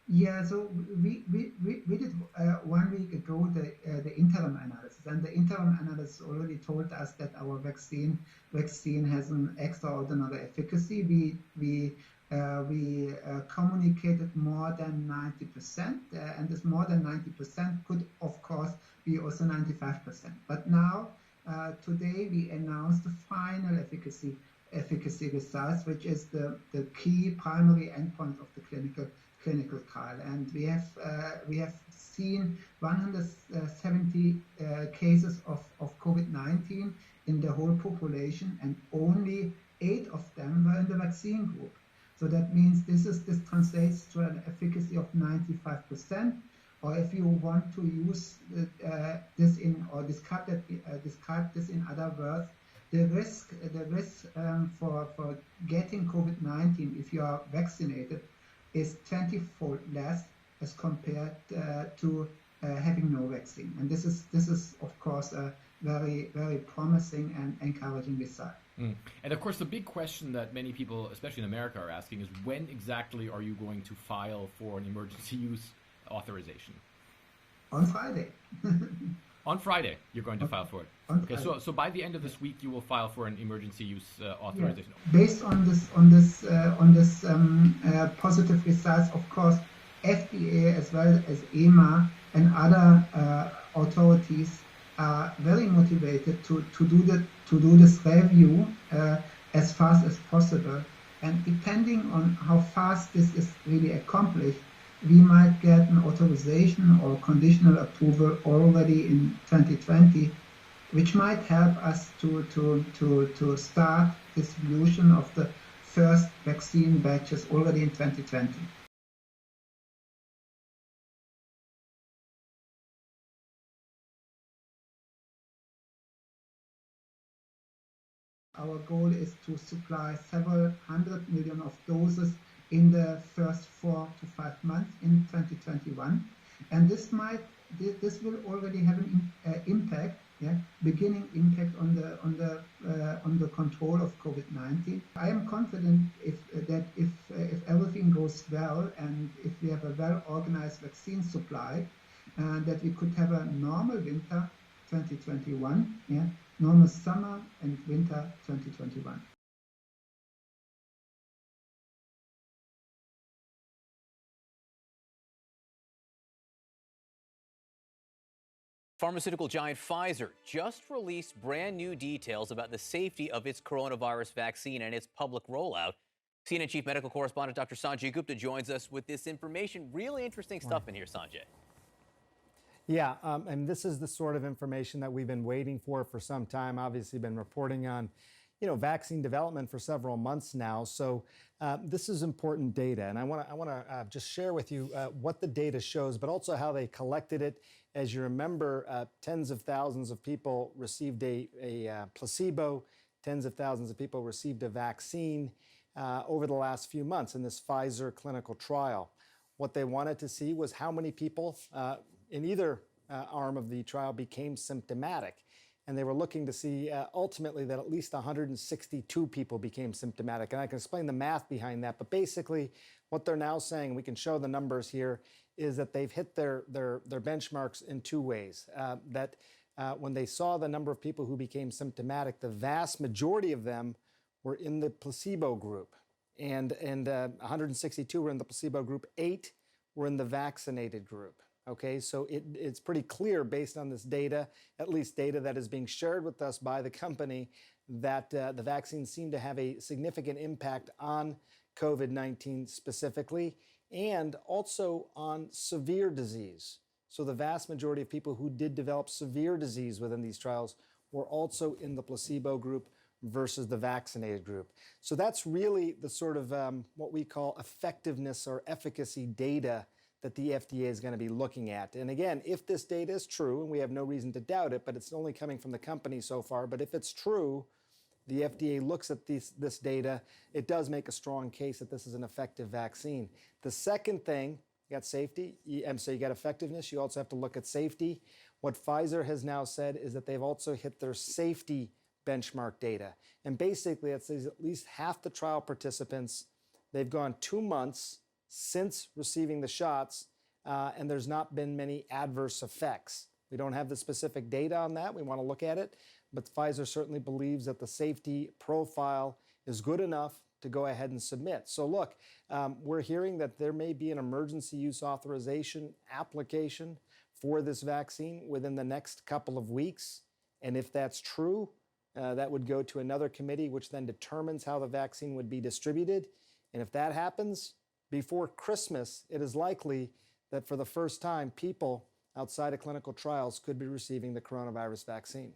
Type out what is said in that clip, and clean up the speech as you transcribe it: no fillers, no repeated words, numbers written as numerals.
Yeah, so we did 1 week ago the interim analysis, and the interim analysis already told us that our vaccine has an extraordinary efficacy. We communicated more than 90%, and this more than 90% could, of course, be also 95%. But now, today, we announced the final efficacy results, which is the key primary endpoint of the clinical trial. And we have seen 170 cases of COVID-19 in the whole population, and only 8 of them were in the vaccine group. So that means this translates to an efficacy of 95%. Or if you want to use this in or describe this in other words, the risk for getting COVID-19 if you are vaccinated is 20-fold less as compared to having no vaccine. And this is of course a very, very promising and encouraging result. And of course, the big question that many people, especially in America, are asking is when exactly are you going to file for an emergency use authorization? On Friday. On Friday, you're going to file for it. Okay, so by the end of this week, you will file for an emergency use authorization. Yeah. Based on this positive results, of course, FDA as well as EMA and other authorities are very motivated to do this review as fast as possible. And depending on how fast this is really accomplished, we might get an authorization or conditional approval already in 2020, which might help us to start distribution of the first vaccine batches already in 2020. Our goal is to supply several hundred million of doses in the first 4 to 5 months in 2021, and this will already have an impact, beginning impact on the control of COVID-19. I am confident if everything goes well and if we have a well-organized vaccine supply, that we could have a normal winter 2021, normal summer and winter 2021. Pharmaceutical giant Pfizer just released brand new details about the safety of its coronavirus vaccine and its public rollout. CNN Chief Medical Correspondent Dr. Sanjay Gupta joins us with this information. Really interesting stuff in here, Sanjay. Yeah, and this is the sort of information that we've been waiting for some time. Obviously, been reporting on, vaccine development for several months now. So this is important data, and I want to just share with you what the data shows, but also how they collected it. As you remember, tens of thousands of people received a placebo. Tens of thousands of people received a vaccine over the last few months in this Pfizer clinical trial. What they wanted to see was how many people in either arm of the trial became symptomatic. And they were looking to see ultimately that at least 162 people became symptomatic. And I can explain the math behind that. But basically, what they're now saying, we can show the numbers here, is that they've hit their benchmarks in two ways. When they saw the number of people who became symptomatic, the vast majority of them were in the placebo group. And 162 were in the placebo group, 8 were in the vaccinated group. Okay, so it's pretty clear based on this data, at least data that is being shared with us by the company, that the vaccines seem to have a significant impact on COVID-19 specifically, and also on severe disease. So the vast majority of people who did develop severe disease within these trials were also in the placebo group versus the vaccinated group. So that's really the sort of what we call effectiveness or efficacy data that the FDA is going to be looking at. And again, if this data is true, and we have no reason to doubt it, but it's only coming from the company so far, but if it's true, the FDA looks at this data, it does make a strong case that this is an effective vaccine. The second thing, you got safety, so you got effectiveness, you also have to look at safety. What Pfizer has now said is that they've also hit their safety benchmark data. And basically, it says at least half the trial participants, they've gone 2 months since receiving the shots, and there's not been many adverse effects. We don't have the specific data on that. We want to look at it, but Pfizer certainly believes that the safety profile is good enough to go ahead and submit. So look, we're hearing that there may be an emergency use authorization application for this vaccine within the next couple of weeks. And if that's true, that would go to another committee, which then determines how the vaccine would be distributed. And if that happens before Christmas, it is likely that for the first time, people outside of clinical trials could be receiving the coronavirus vaccine.